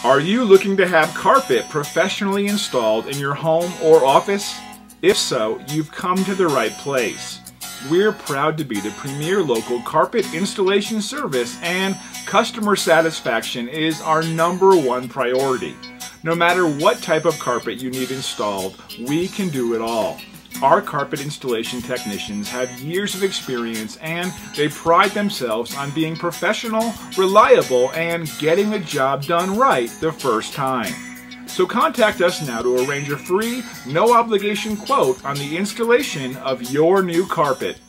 Are you looking to have carpet professionally installed in your home or office? If so, you've come to the right place. We're proud to be the premier local carpet installation service, and customer satisfaction is our #1 priority. No matter what type of carpet you need installed, we can do it all. Our carpet installation technicians have years of experience, and they pride themselves on being professional, reliable, and getting the job done right the first time. So contact us now to arrange a free, no obligation quote on the installation of your new carpet.